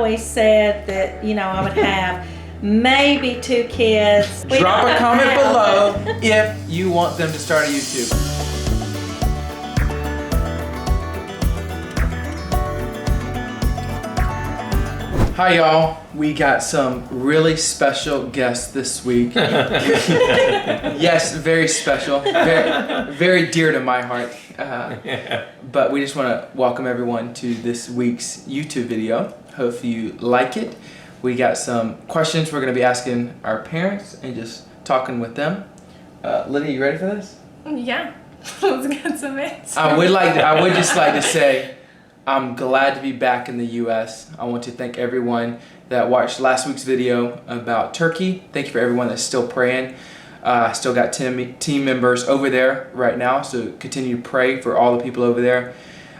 always said that, I would have maybe 2 kids. Drop a comment below if you want them to start a YouTube. Hi y'all, we got some really special guests this week. Yes, very special, very dear to my heart. But we just want to welcome everyone to this week's YouTube video. Hope you like it. We got some questions we're going to be asking our parents and just talking with them. Lydia, you ready for this? Yeah, let's get some answers. I would just like to say, I'm glad to be back in the U.S. I want to thank everyone that watched last week's video about Turkey. Thank you for everyone that's still praying. I still got team members over there right now, so continue to pray for all the people over there.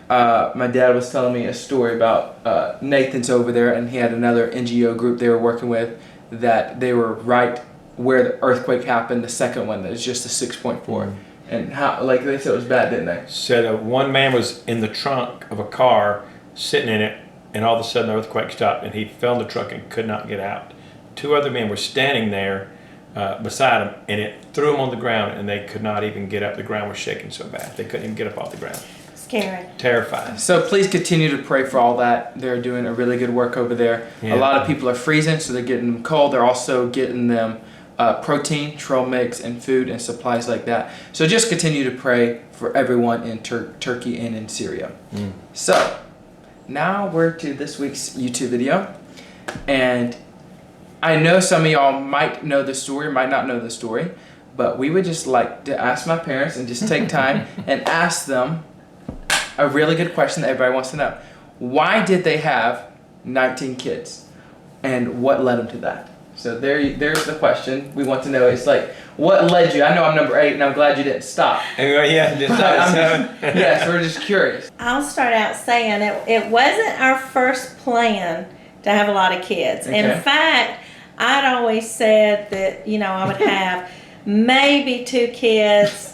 My dad was telling me a story about Nathan's over there, and he had another NGO group they were working with that they were right where the earthquake happened, the second one that was just a 6.4. And how, like they said, it was bad, didn't they? Said one man was in the trunk of a car, sitting in it, and all of a sudden the earthquake stopped, and he fell in the truck and could not get out. 2 other men were standing there beside him, and it threw them on the ground, and they could not even get up. The ground was shaking so bad they couldn't even get up off the ground. Scary. Terrifying. So please continue to pray for all that. They're doing a really good work over there. Yeah. A lot of people are freezing, so they're getting them cold. They're also getting them protein, trail mix, and food and supplies like that. So just continue to pray for everyone in Turkey and in Syria. So now we're to this week's YouTube video. And I know some of y'all might know the story, might not know the story, but we would just like to ask my parents and just take time and ask them a really good question that everybody wants to know. Why did they have 19 kids? And what led them to that? So there's the question we want to know. It's like, what led you? I know I'm number 8, and I'm glad you didn't stop. Yes, we're just curious. I'll start out saying it wasn't our first plan to have a lot of kids. Okay. In fact, I'd always said that, I would have maybe 2 kids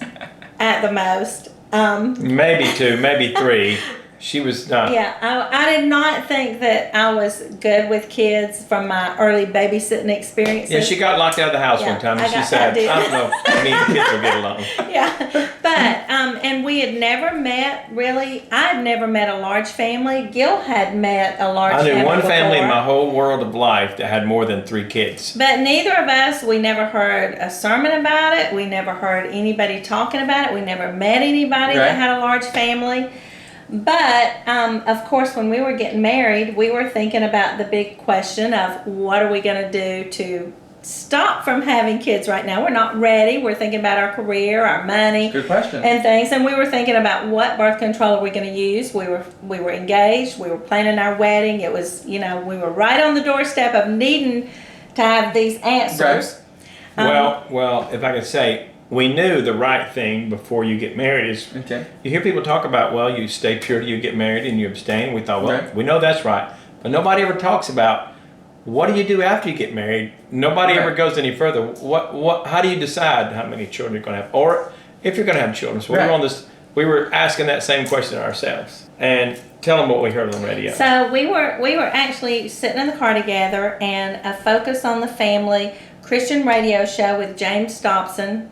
at the most. Maybe 2, maybe 3. She was not. Yeah, I did not think that I was good with kids from my early babysitting experiences. Yeah, she got locked out of the house one time, and she said, I don't know if me and kids will get along. Yeah, but, and we had never met, really, I had never met a large family. Gil had met a large family I knew one family in before. my whole world of life that had more than 3 kids. But neither of us, we never heard a sermon about it. We never heard anybody talking about it. We never met anybody that had a large family. But, of course, when we were getting married, we were thinking about the big question of what are we going to do to stop from having kids right now. We're not ready. We're thinking about our career, our money. Good question. And things. And we were thinking about what birth control are we going to use. We were engaged. We were planning our wedding. It was, we were right on the doorstep of needing to have these answers. Right. Well, if I could say, we knew the right thing before you get married is, you hear people talk about, well, you stay pure till you get married and you abstain. We thought, well, we know that's right. But nobody ever talks about, what do you do after you get married? Nobody ever goes any further. How do you decide how many children you're going to have? Or if you're going to have children. So we were asking that same question ourselves. And tell them what we heard on the radio. So we were actually sitting in the car together, and a Focus on the Family Christian radio show with James Dobson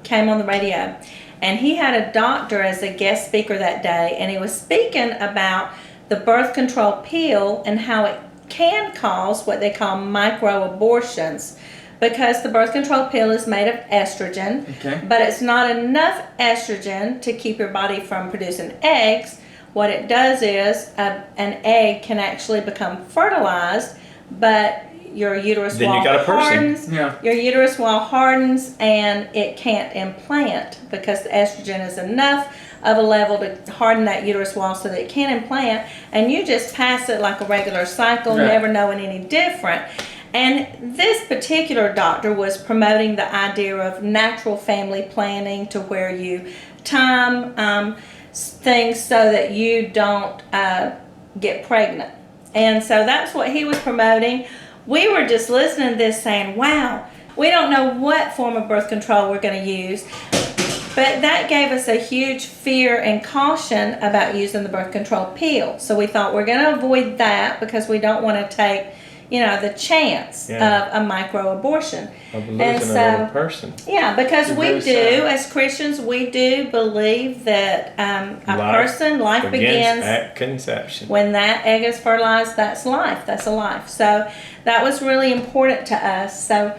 came on the radio, and he had a doctor as a guest speaker that day, and he was speaking about the birth control pill and how it can cause what they call micro-abortions, because the birth control pill is made of estrogen, but it's not enough estrogen to keep your body from producing eggs. What it does is an egg can actually become fertilized, but your uterus wall hardens. Your uterus wall hardens, and it can't implant because the estrogen is enough of a level to harden that uterus wall so that it can implant, and you just pass it like a regular cycle, never knowing any different. And this particular doctor was promoting the idea of natural family planning, to where you time things so that you don't get pregnant. And so that's what he was promoting. We were just listening to this saying, wow, we don't know what form of birth control we're going to use. But that gave us a huge fear and caution about using the birth control pill. So we thought we're going to avoid that because we don't want to take, the chance of a micro-abortion. Of losing a little person. Yeah, because we do, sad. as Christians, we do believe that life begins at conception. when that egg is fertilized. That's life. That's a life. So that was really important to us. So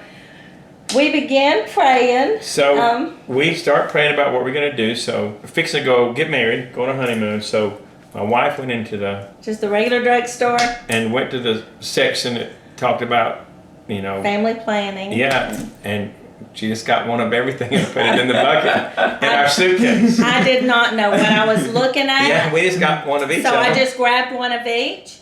we began praying. So we start praying about what we're going to do. So we're fixing to go get married, go on a honeymoon. So my wife went into just the regular drugstore and went to the section that talked about, family planning. Yeah, and she just got one of everything and put it in the bucket in our suitcase. I did not know what I was looking at. Yeah, we just got one of each. So I just grabbed one of each.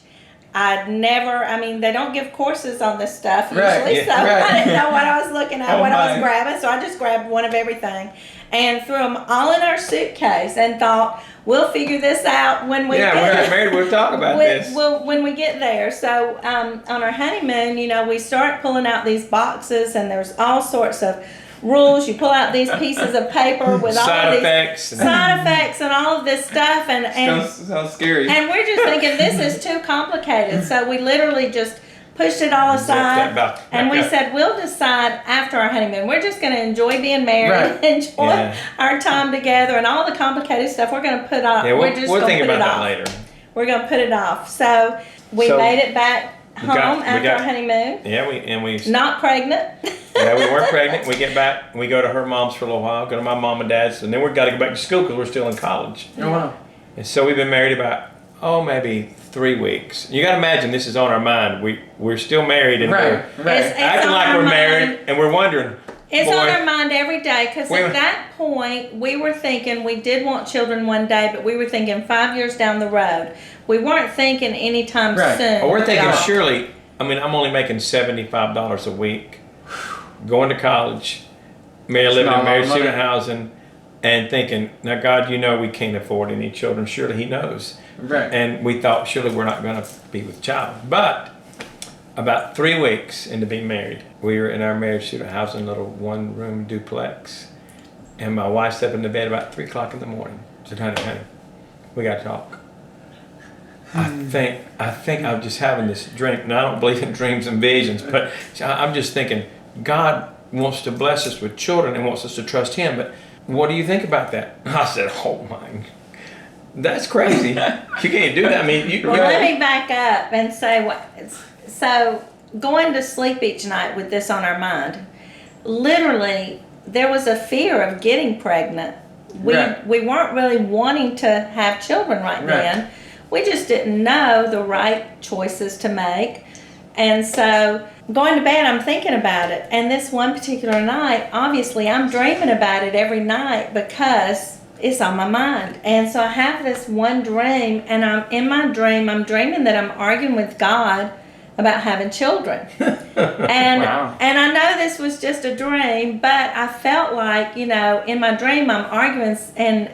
They don't give courses on this stuff usually, I didn't know what I was looking at, I was grabbing, so I just grabbed one of everything and threw them all in our suitcase and thought, we'll figure this out when we we're not married, we'll talk about this. When we get there. So on our honeymoon, we start pulling out these boxes and there's all sorts of rules. You pull out these pieces of paper with all of these side effects and all of this stuff, and sounds scary. And we're just thinking this is too complicated. So we literally just pushed it all aside, and we said we'll decide after our honeymoon. We're just going to enjoy being married, enjoy our time together, and all the complicated stuff we're going to put off. Yeah, we'll think about that later. We're going to put it off. So we made it back home after our honeymoon. Yeah, we not pregnant. Yeah, we weren't pregnant. We get back, we go to her mom's for a little while, go to my mom and dad's, and then we've got to go back to school because we're still in college. Oh, wow. And so we've been married about, maybe 3 weeks. You got to imagine this is on our mind. We're still married and we're acting like we're married, and we're wondering. It's on our mind every day because at that point we were thinking we did want children one day, but we were thinking 5 years down the road. We weren't thinking anytime soon. Well, we're thinking surely, I'm only making $75 a week. Going to college, living in married student housing, and thinking, now God, we can't afford any children. Surely He knows. Right. And we thought, surely we're not going to be with child. But about 3 weeks into being married, we were in our married student housing, little one-room duplex, and my wife stepped into bed about 3 o'clock in the morning. Said, honey, we got to talk. I think I'm just having this dream. And I don't believe in dreams and visions, but I'm just thinking, God wants to bless us with children and wants us to trust Him, but what do you think about that? I said, oh my, that's crazy. You can't do that. Let me back up and say so going to sleep each night with this on our mind, literally there was a fear of getting pregnant. We weren't really wanting to have children right then. We just didn't know the right choices to make. And so going to bed, I'm thinking about it. And this one particular night, obviously, I'm dreaming about it every night because it's on my mind. And so I have this one dream, and in my dream, I'm dreaming that I'm arguing with God about having children. And I know this was just a dream, but I felt like, in my dream, I'm arguing and,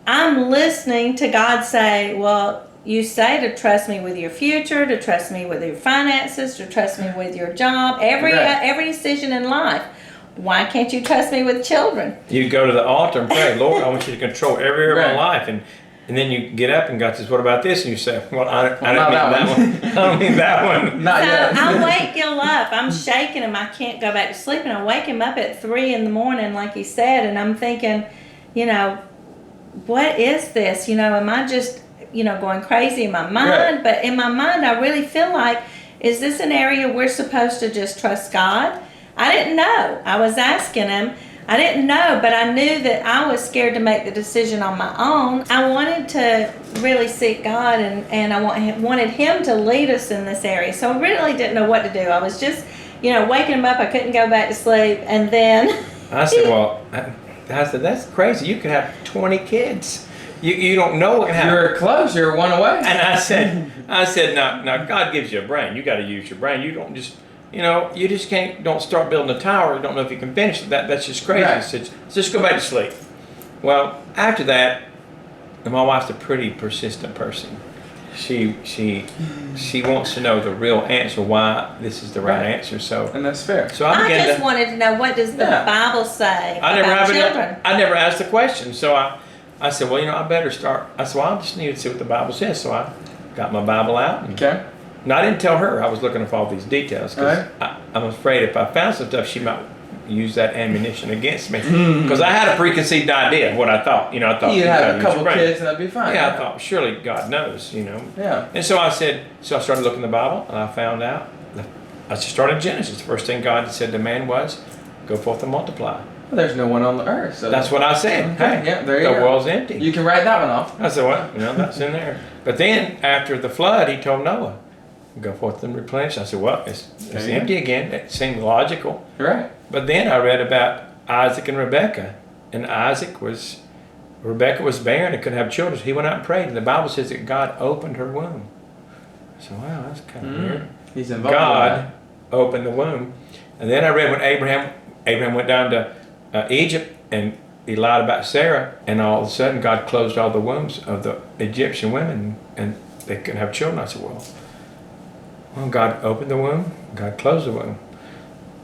I'm listening to God say, well, you say to trust me with your future, to trust me with your finances, to trust me with your job, every decision in life. Why can't you trust me with children? You go to the altar and pray, Lord, I want you to control every area of my life. And then you get up and God says, what about this? And you say, well, I don't mean that one. I don't mean that one. Not yet. I wake Gil up. I'm shaking him. I can't go back to sleep. And I wake him up at 3 in the morning, like he said. And I'm thinking, what is this? Am I just, going crazy in my mind? But in my mind, I really feel like, is this an area we're supposed to just trust God? I didn't know. I was asking him. I didn't know, but I knew that I was scared to make the decision on my own. I wanted to really seek God, and I wanted Him to lead us in this area. So I really didn't know what to do. I was just, waking him up. I couldn't go back to sleep. And then I said, that's crazy. You could have 20 kids. You don't know what can happen. You're close. You're one away. And I said, now God gives you a brain. You got to use your brain. You don't just, you just don't start building a tower. You don't know if you can finish it. That's just crazy. Right. So just go back to sleep. Well, after that, and my wife's a pretty persistent person. she wants to know the real answer, why this is the right answer. So, and that's fair. So I just wanted to know, what does the Bible say about children? I never asked the question. So I said, well, I better start. I said, well, I just need to see what the Bible says. So I got my Bible out. And I didn't tell her I was looking for all these details, because I'm afraid if I found some stuff, she might use that ammunition against me, because I had a preconceived idea of what I thought. I thought you'd have a couple kids and that'd be fine. Yeah, I thought surely God knows. Yeah. And so I started looking in the Bible, and I found out. I just started Genesis. The first thing God said to man was, "Go forth and multiply." Well, there's no one on the earth, so that's what I said. Okay. Hey, yeah, there you go. The world's empty. You can write that one off. I said, well, that's in there. But then after the flood, He told Noah, "Go forth and replenish." I said, well, it's empty again. It seemed logical. Right. But then I read about Isaac and Rebekah, and Rebekah was barren and couldn't have children. So he went out and prayed, and the Bible says that God opened her womb. So wow, that's kind of weird. He's involved. God opened the womb, and then I read when Abraham went down to Egypt, and he lied about Sarah, and all of a sudden God closed all the wombs of the Egyptian women, and they couldn't have children. I said, well, God opened the womb, God closed the womb.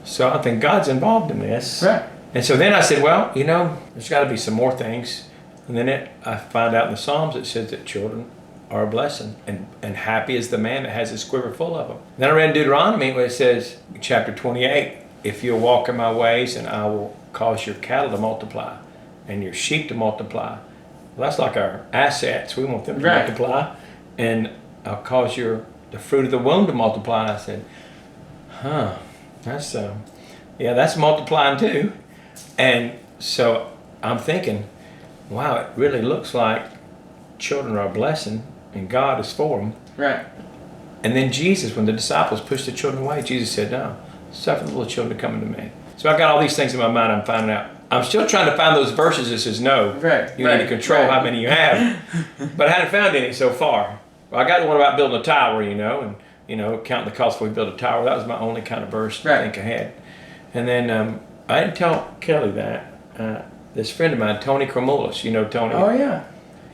So I think God's involved in this. Right. And so then I said, well, there's got to be some more things. And then I find out in the Psalms it says that children are a blessing, and happy is the man that has his quiver full of them. Then I read in Deuteronomy where it says, chapter 28, if you'll walk in my ways, and I will cause your cattle to multiply and your sheep to multiply. Well, that's like our assets. We want them to multiply. And I'll cause the fruit of the womb to multiply. And I said, that's that's multiplying too. And so I'm thinking, wow, it really looks like children are a blessing and God is for them. Right. And then Jesus, when the disciples pushed the children away, Jesus said, no, suffer the little children to come unto me. So I got all these things in my mind. I'm finding out. I'm still trying to find those verses that says no. Right. You need to control how many you have. But I hadn't found any so far. Well, I got the one about building a tower, and counting the cost before we build a tower. That was my only kind of verse I think I had. And then I didn't tell Kelly that. This friend of mine, Tony Cremoulis, Tony. Oh yeah.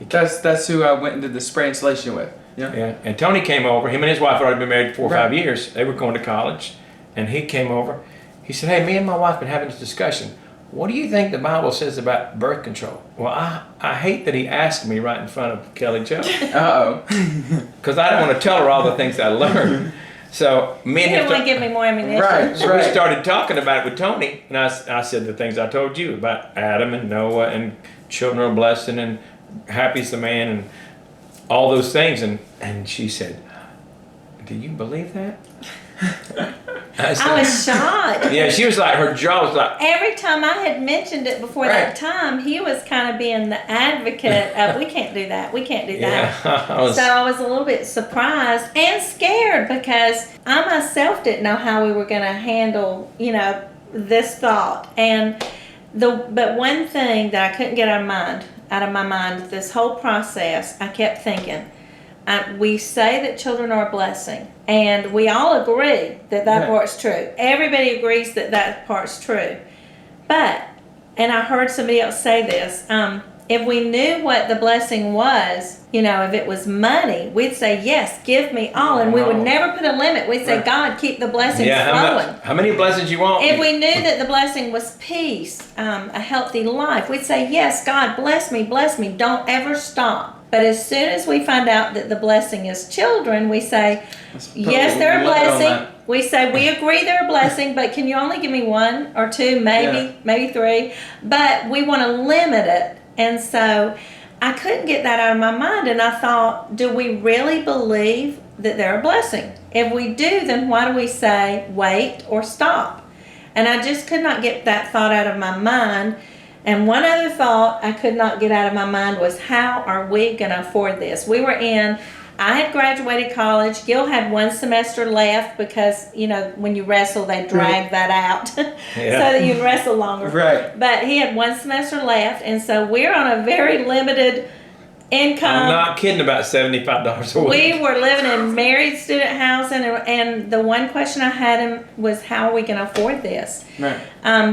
That's who I went and did the spray installation with. Yeah. Yeah. And Tony came over. Him and his wife had already been married 4 or 5 years. They were going to college, and he came over. He said, "Hey, me and my wife been having this discussion. What do you think the Bible says about birth control?" Well, I hate that he asked me right in front of Kelly Jo. Uh-oh. Because I don't want to tell her all the things I learned. So me and You him didn't want to give me more ammunition. Right. So we started talking about it with Tony, and I said the things I told you about Adam and Noah and children are a blessing and happy is the man and all those things. And she said, "Do you believe that?" I was shocked. Yeah, she was like, her jaw was like. Every time I had mentioned it before that time, he was kind of being the advocate of, we can't do that, we can't do that. Yeah, so I was a little bit surprised and scared, because I myself didn't know how we were going to handle, this thought. But one thing that I couldn't get out of my mind, this whole process, I kept thinking, we say that children are a blessing, and we all agree that part's true. Everybody agrees that part's true. But, and I heard somebody else say this, if we knew what the blessing was, if it was money, we'd say, yes, give me all, and we would never put a limit. We'd say, God, keep the blessings flowing. How many blessings you want? If we knew that the blessing was peace, a healthy life, we'd say, yes, God, bless me, don't ever stop. But as soon as we find out that the blessing is children, we say, yes, they're a blessing. We say, we agree they're a blessing, but can you only give me 1 or 2, maybe 3? But we want to limit it. And so I couldn't get that out of my mind. And I thought, do we really believe that they're a blessing? If we do, then why do we say wait or stop? And I just could not get that thought out of my mind. And one other thought I could not get out of my mind was, how are we going to afford this? I had graduated college. Gil had 1 semester left because, when you wrestle, they drag that out so that you wrestle longer. Right. But he had 1 semester left, and so we're on a very limited income. I'm not kidding about $75 a week. We were living in married student housing, and the one question I had him was, how are we going to afford this? Right.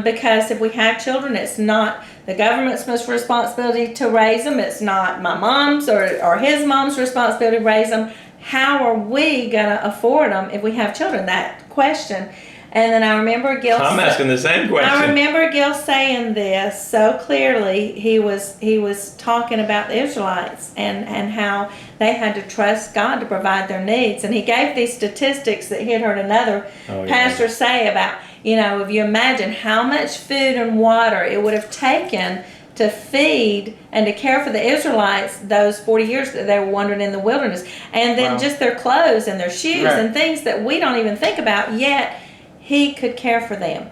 Because if we have children, it's not the government's responsibility to raise them. It's not my mom's or his mom's responsibility to raise them. How are we going to afford them if we have children? That question. And then I remember Gil. I'm asking the same question. I remember Gil saying this so clearly. He was talking about the Israelites and how they had to trust God to provide their needs. And he gave these statistics that he had heard another pastor say about, if you imagine how much food and water it would have taken to feed and to care for the Israelites those 40 years that they were wandering in the wilderness. And then just their clothes and their shoes and things that we don't even think about, yet he could care for them.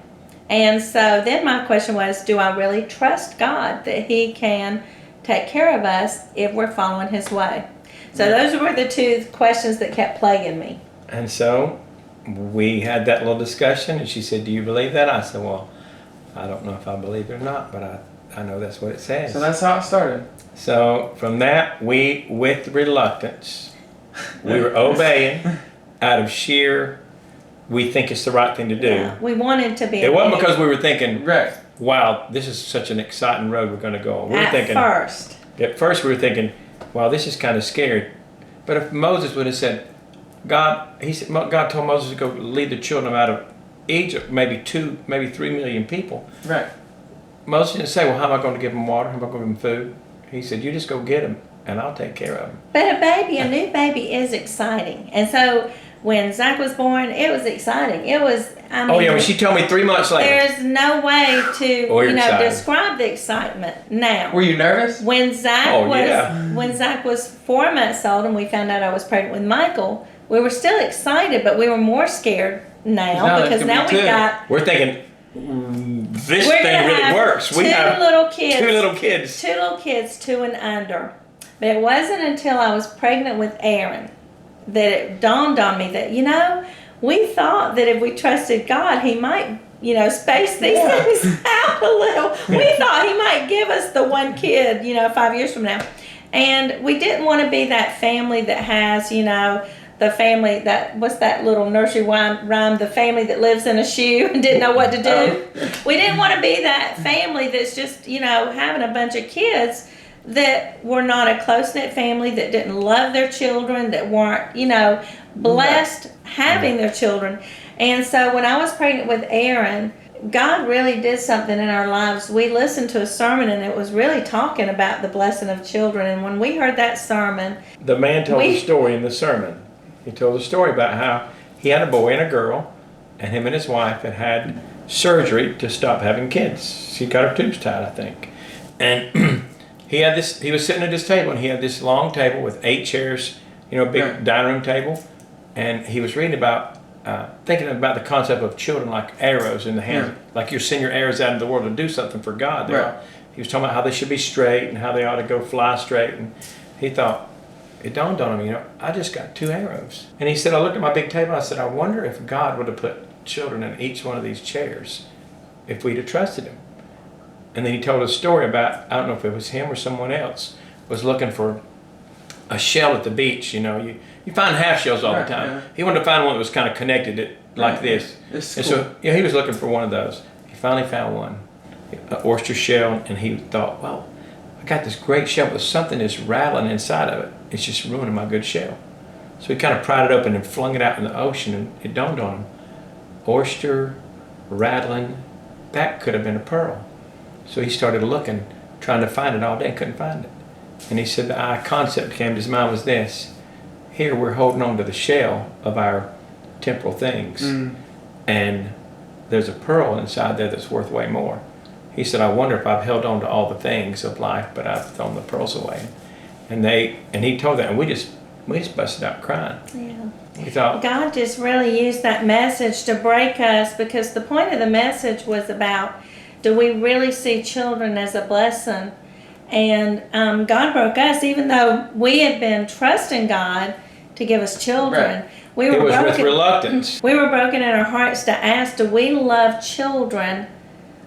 And so then my question was, do I really trust God that he can take care of us if we're following his way? So those were the two questions that kept plaguing me. And so we had that little discussion, and she said, do you believe that? I said, well, I don't know if I believe it or not, but I know that's what it says. So that's how it started. So from that, we, with reluctance, we were obeying out of sheer, we think it's the right thing to do. Yeah, we wanted to be. It wasn't because we were thinking, right, wow, this is such an exciting road we're going to go on. We were At first we were thinking, wow, this is kind of scary. But if Moses would have said, God told Moses to go lead the children out of Egypt, maybe 3 million people. Right. Moses didn't say, well, how am I going to give them water? How am I going to give them food? He said, you just go get them, and I'll take care of them. But a new baby is exciting. And so when Zach was born, it was exciting. It was, when she told me 3 months later. There's no way to, excited. describe the excitement now. Were you nervous? When Zach was 4 months old and we found out I was pregnant with Michael, we were still excited, but we were more scared now because now we're thinking, this thing really works. We have two little kids. 2 little kids. 2 and under. But it wasn't until I was pregnant with Aaron that it dawned on me that, we thought that if we trusted God, he might, space these things out a little. We thought he might give us the one kid, 5 years from now. And we didn't want to be that family that has, the family that, what's that little nursery rhyme, the family that lives in a shoe and didn't know what to do. We didn't want to be that family that's just, having a bunch of kids that were not a close-knit family, that didn't love their children, that weren't, blessed having their children. And so when I was pregnant with Aaron, God really did something in our lives. We listened to a sermon and it was really talking about the blessing of children. And when we heard that sermon, the man told a story in the sermon. He told a story about how he had a boy and a girl, and him and his wife had surgery to stop having kids. She got her tubes tied, I think. And he was sitting at this table, and he had this long table with 8 chairs, big dining room table. And he was reading about, thinking about the concept of children like arrows in the hand, like you're sending your arrows out into the world to do something for God. He was talking about how they should be straight and how they ought to go fly straight. And he thought, it dawned on him, I just got 2 arrows. And he said, I looked at my big table, and I said, I wonder if God would have put children in each one of these chairs if we'd have trusted him. And then he told a story about, I don't know if it was him or someone else, was looking for a shell at the beach. You find half shells all the time. Yeah. He wanted to find one that was kind of connected like this. And so he was looking for one of those. He finally found one, an oyster shell, and he thought, well, I got this great shell, but something is rattling inside of it. It's just ruining my good shell. So he kind of pried it open and flung it out in the ocean, and it dawned on him. Oyster, rattling, that could have been a pearl. So he started looking, trying to find it all day, and couldn't find it. And he said the concept came to his mind was this. Here we're holding on to the shell of our temporal things. And there's a pearl inside there that's worth way more. He said, I wonder if I've held on to all the things of life, but I've thrown the pearls away. And he told that, and we just busted out crying. Yeah. We thought, God just really used that message to break us, because the point of the message was about, do we really see children as a blessing? And God broke us, even though we had been trusting God to give us children. Right. We were broken with reluctance. We were broken in our hearts to ask, do we love children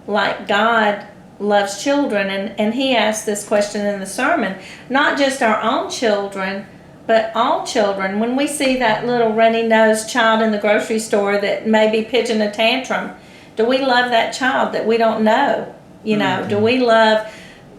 like God loves children? And he asked this question in the sermon. Not just our own children, but all children. When we see that little runny-nosed child in the grocery store that may be pitching a tantrum, do we love that child that we don't know? You know, do we love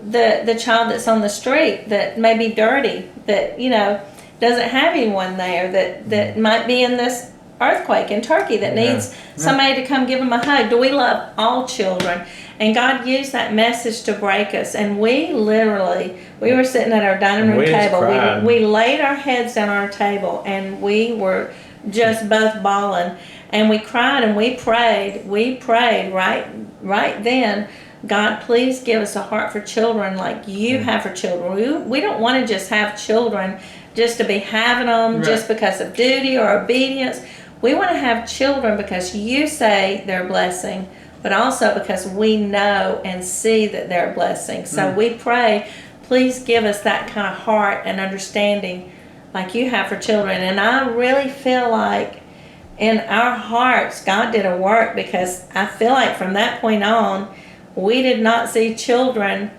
the child that's on the street that may be dirty, that, you know, doesn't have anyone there, that might be in this earthquake in Turkey that needs somebody to come give them a hug? Do we love all children? And God used that message to break us. And we were sitting at our dining room table. We laid our heads down on our table, and we were just both bawling. And we cried and we prayed. We prayed right then, God, please give us a heart for children like you have for children. We don't want to just have children just to be having them just because of duty or obedience. We want to have children because you say they're a blessing, but also because we know and see that they're a blessing. So we pray, please give us that kind of heart and understanding like you have for children. And I really feel like in our hearts, God did a work, because I feel like from that point on, we did not see children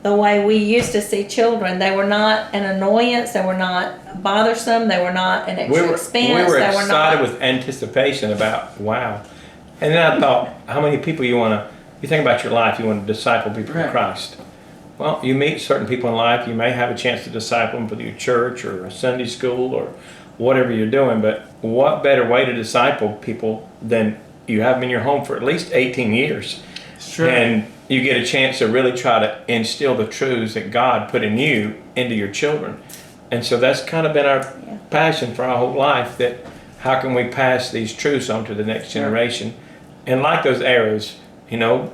the way we used to see children. They were not an annoyance. They were not bothersome. They were not an extra expense. We were excited with anticipation about, wow. And then I thought, how many people you think about your life, you want to disciple people for Christ. Well, you meet certain people in life, you may have a chance to disciple them for your church or a Sunday school or whatever you're doing, but what better way to disciple people than you have them in your home for at least 18 years. Sure. And you get a chance to really try to instill the truths that God put in you into your children. And so that's kind of been our passion for our whole life, that how can we pass these truths on to the next generation? And like those arrows, you know,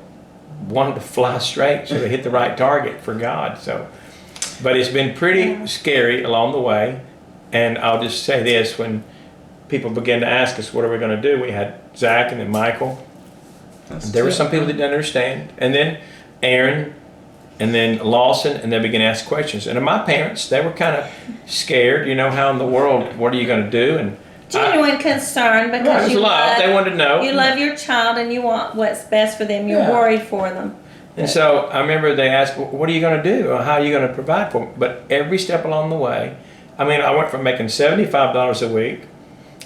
wanted to fly straight so they hit the right target for God. So, but it's been pretty scary along the way. And I'll just say this, when people began to ask us, what are we going to do? We had Zach and then Michael. There were some people that didn't understand. And then Aaron, and then Lawson, and they began to ask questions. And my parents, they were kind of scared, you know, how in the world, what are you going to do? And genuine concern, because you love, they wanted to know. You love your child and you want what's best for them. You're worried for them. And so I remember they asked, well, what are you going to do? Or how are you going to provide for them? But every step along the way, I mean, I went from making $75 a week.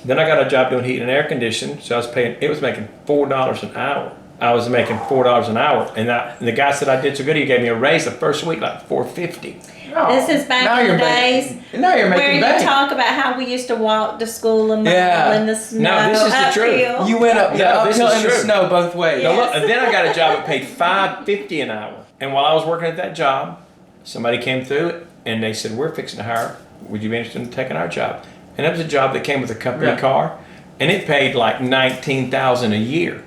Then I got a job doing heat and air conditioning. So it was making $4 an hour. I was making $4 an hour. And the guy said I did so good, he gave me a raise the first week, like $4.50. Oh, this is back in the days where you talk about how we used to walk to school and in the snow. No, this is the truth. You went up uphill in the snow both ways. Yes. No, look, and then I got a job that paid $5.50 an hour. And while I was working at that job, somebody came through and they said, we're fixing to hire. Would you be interested in taking our job? And it was a job that came with a company car, and it paid like $19,000 a year.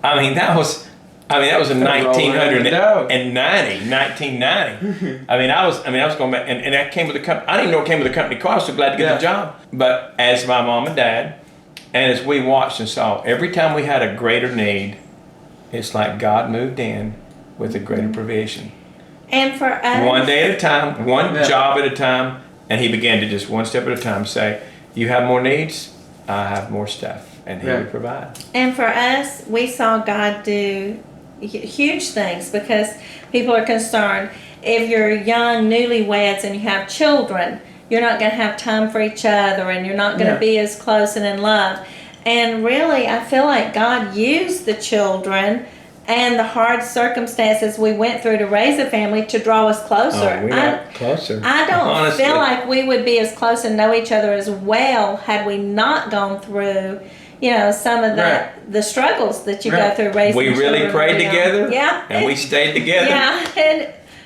I mean, that was in 1990. I was going back, and that came with a company. I didn't even know it came with a company car. I was so glad to get the job. But as my mom and dad, and as we watched and saw, every time we had a greater need, it's like God moved in with a greater provision. And for us, one day at a time, one job at a time, and he began to just one step at a time say, you have more needs, I have more stuff, and he would provide. And for us, we saw God do huge things, because people are concerned if you're young newlyweds and you have children, you're not going to have time for each other, and you're not going to be as close and in love. And really, I feel like God used the children and the hard circumstances we went through to raise a family to draw us closer. Oh, we got closer. I don't feel like we would be as close and know each other as well had we not gone through, you know, some of the struggles that you go through raising children. We really prayed together. Yeah. And we stayed together.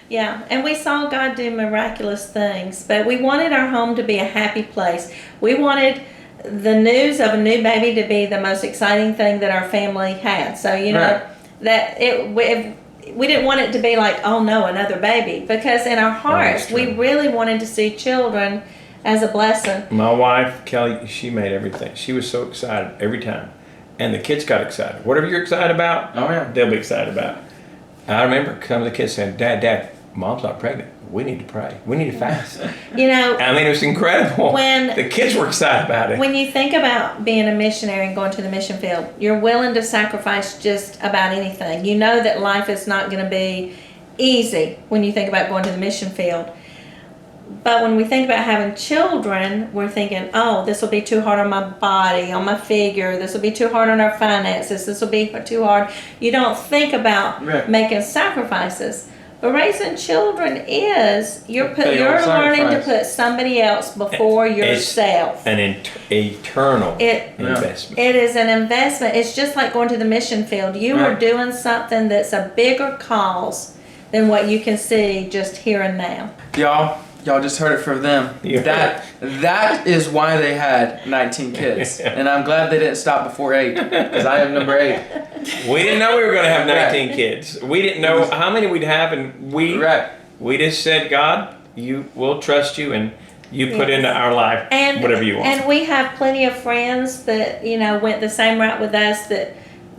And we saw God do miraculous things. But we wanted our home to be a happy place. We wanted the news of a new baby to be the most exciting thing that our family had. So, you know, that we didn't want it to be like, oh no, another baby. Because in our hearts, we really wanted to see children as a blessing. My wife, Kelly, she made everything. She was so excited every time. And the kids got excited. Whatever you're excited about, they'll be excited about. I remember some of the kids saying, Dad, Mom's not pregnant. We need to pray. We need to fast. You know, I mean, it was incredible. When the kids were excited about it. When you think about being a missionary and going to the mission field, you're willing to sacrifice just about anything. You know that life is not going to be easy when you think about going to the mission field. But when we think about having children, we're thinking, oh, this will be too hard on my body, on my figure. This will be too hard on our finances. This will be too hard. You don't think about making sacrifices. But raising children is, you're learning to put somebody else before yourself. An eternal investment. It is an investment. It's just like going to the mission field. You are doing something that's a bigger cause than what you can see just here and now. Y'all just heard it from them. That is why they had 19 kids. And I'm glad they didn't stop before 8, because I am number 8. We didn't know we were going to have 19 kids. We didn't know how many we'd have, and we just said, God, we'll trust you, and you put into our life whatever you want. And we have plenty of friends that, went the same route with us that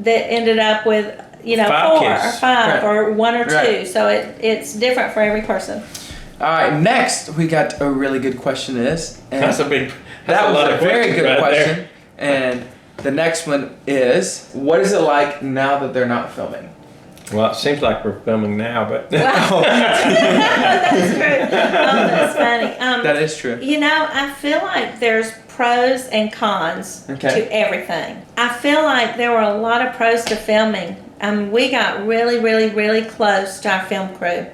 ended up with, 4 or 5 or 1 or 2. So it's different for every person. All right, next we got a really good question. That was a very good question. And the next one is, what is it like now that they're not filming? Well, it seems like we're filming now, but that's true. Oh, that's funny. That is true. I feel like there's pros and cons to everything. I feel like there were a lot of pros to filming. We got really, really, really close to our film crew.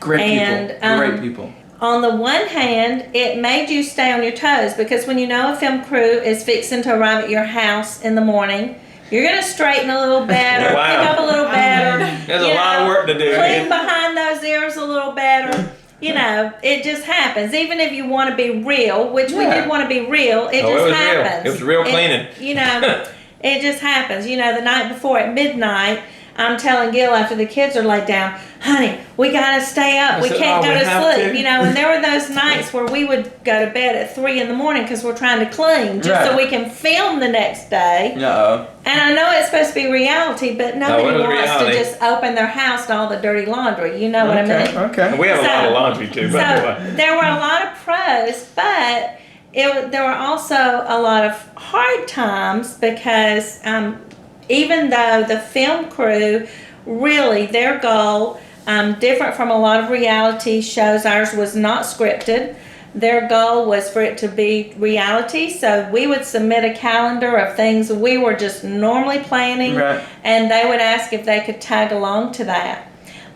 Great people. On the one hand, it made you stay on your toes, because when a film crew is fixing to arrive at your house in the morning, you're going to straighten a little better, pick up a little better. There's a lot of work to do. Clean behind those ears a little better. It just happens. Even if you want to be real, which we did want to be real, it just happens. It was real cleaning. It just happens. The night before at midnight, I'm telling Gil after the kids are laid down, honey, we got to stay up. We can't go to sleep. And there were those nights where we would go to bed at 3 in the morning because we're trying to clean just so we can film the next day. Uh-oh. And I know it's supposed to be reality, but nobody wants to just open their house to all the dirty laundry. You know what I mean? Okay. And we have a lot of laundry too, by the way. There were a lot of pros, but there were also a lot of hard times because even though the film crew, really, their goal, different from a lot of reality shows, ours was not scripted. Their goal was for it to be reality, so we would submit a calendar of things we were just normally planning, and they would ask if they could tag along to that.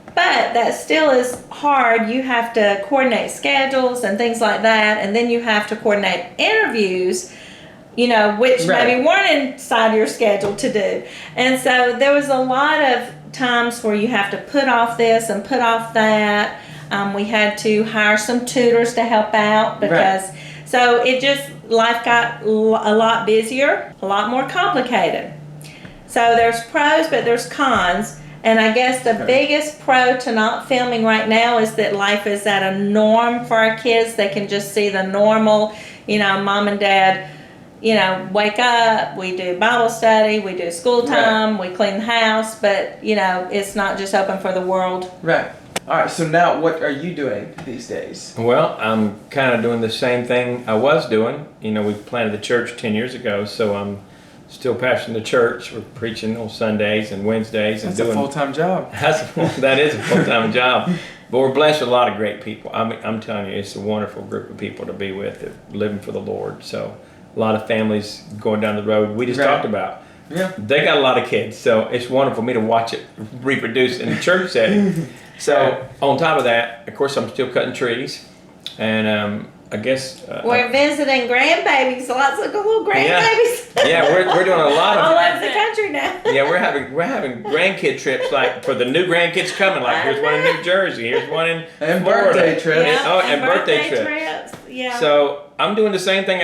But that still is hard. You have to coordinate schedules and things like that, and then you have to coordinate interviews, which maybe weren't inside your schedule to do. And so there was a lot of times where you have to put off this and put off that. We had to hire some tutors to help out because, so life got a lot busier, a lot more complicated. So there's pros, but there's cons. And I guess the biggest pro to not filming right now is that life is at a norm for our kids. They can just see the normal, mom and dad, wake up, we do Bible study, we do school time, we clean the house, but, it's not just open for the world. Right. All right, so now what are you doing these days? Well, I'm kind of doing the same thing I was doing. We planted the church 10 years ago, so I'm still pastoring the church. We're preaching on Sundays and Wednesdays. That's a full-time job. That is a full-time job. But we're blessed with a lot of great people. I'm telling you, it's a wonderful group of people to be with that are living for the Lord. So a lot of families going down the road we just talked about. Yeah. They got a lot of kids, so it's wonderful for me to watch it reproduce in a church setting. So on top of that, of course, I'm still cutting trees, and I guess we're visiting grandbabies, lots of little grandbabies. Yeah, we're doing a lot of all over the country now. Yeah, we're having grandkid trips, like for the new grandkids coming. Like here's one in New Jersey, here's one in and Florida. Birthday trips. Yeah, and birthday trips. Yeah. So I'm doing the same thing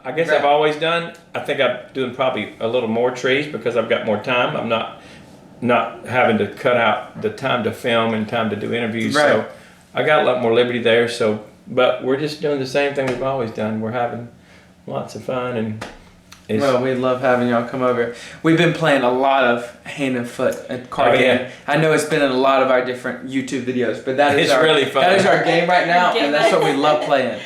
I guess I've always done. I think I'm doing probably a little more trees because I've got more time. I'm not having to cut out the time to film and time to do interviews. So I got a lot more liberty there. So, but we're just doing the same thing we've always done. We're having lots of fun, and well, we love having y'all come over. We've been playing a lot of hand and foot at card game. I know it's been in a lot of our different YouTube videos, but that is really fun. That is our game right now, and that's what we love playing.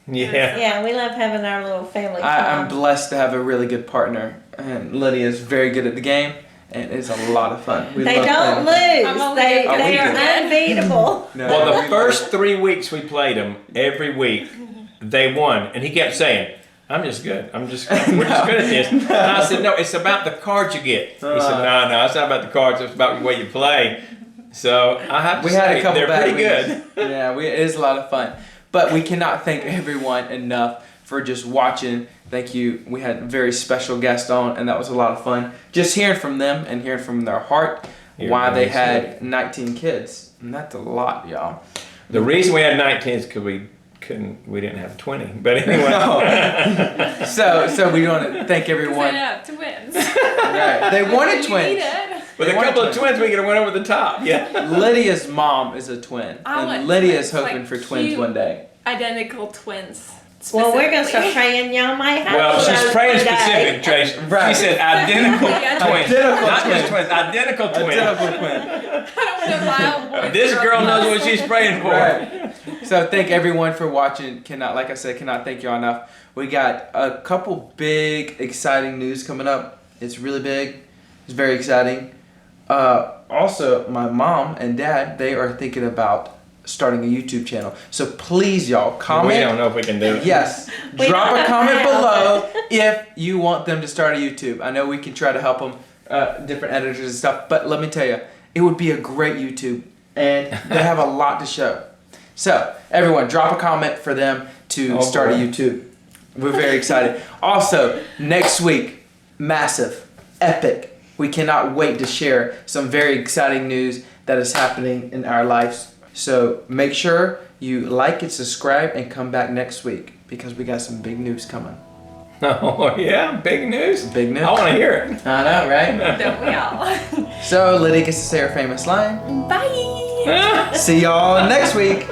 Yeah, we love having our little family. I'm blessed to have a really good partner, and Lydia is very good at the game. and it's a lot of fun. We They love don't playing. I'm lose. only They gonna we are do. unbeatable. No, Well, we the first 3 weeks we played them, every week, they won. And he kept saying, I'm just good. We're just good at this. And I said, no, it's about the cards you get. He said, no, it's not about the cards. It's about the way you play. So I have to We had say, a couple they're bad pretty weeks. good. Yeah, it is a lot of fun. But we cannot thank everyone enough for just watching. Thank you. We had a very special guest on, and that was a lot of fun. Just hearing from them and hearing from their heart why they had 19 kids. And that's a lot, y'all. The reason we had 19 is because we didn't have 20. But anyway. So we want to thank everyone. Twins. Right. They wanted twins. With a couple of twins, we could have went over the top. Yeah. Lydia's mom is a twin. I want And Lydia is twins, hoping like for twins cute. one day. Identical twins. Well, we're going to start specifically. praying y'all might have Well, she's those praying today. specific, Trace. Right. She said identical twins. Identical Not twins. just twins, identical twins. Identical twin. I don't want a wild boy. This girl knows what she's praying for. Right. So thank everyone for watching. Like I said, cannot thank y'all enough. We got a couple big, exciting news coming up. It's really big. It's very exciting. Also, my mom and dad, they are thinking about starting a YouTube channel. So please, y'all, comment. We don't know if we can do it. Yes. We Drop don't a know comment how, below if you want them to start a YouTube. I know we can try to help them, different editors and stuff, but let me tell you, it would be a great YouTube, and they have a lot to show. So, everyone, drop a comment for them to start a YouTube. We're very excited. Also, next week, massive, epic. We cannot wait to share some very exciting news that is happening in our lives. So make sure you like and subscribe and come back next week because we got some big news coming. Oh, yeah? Big news? Big news. I want to hear it. I know, right? Don't we all? So Lydia gets to say her famous line. Bye. See y'all next week.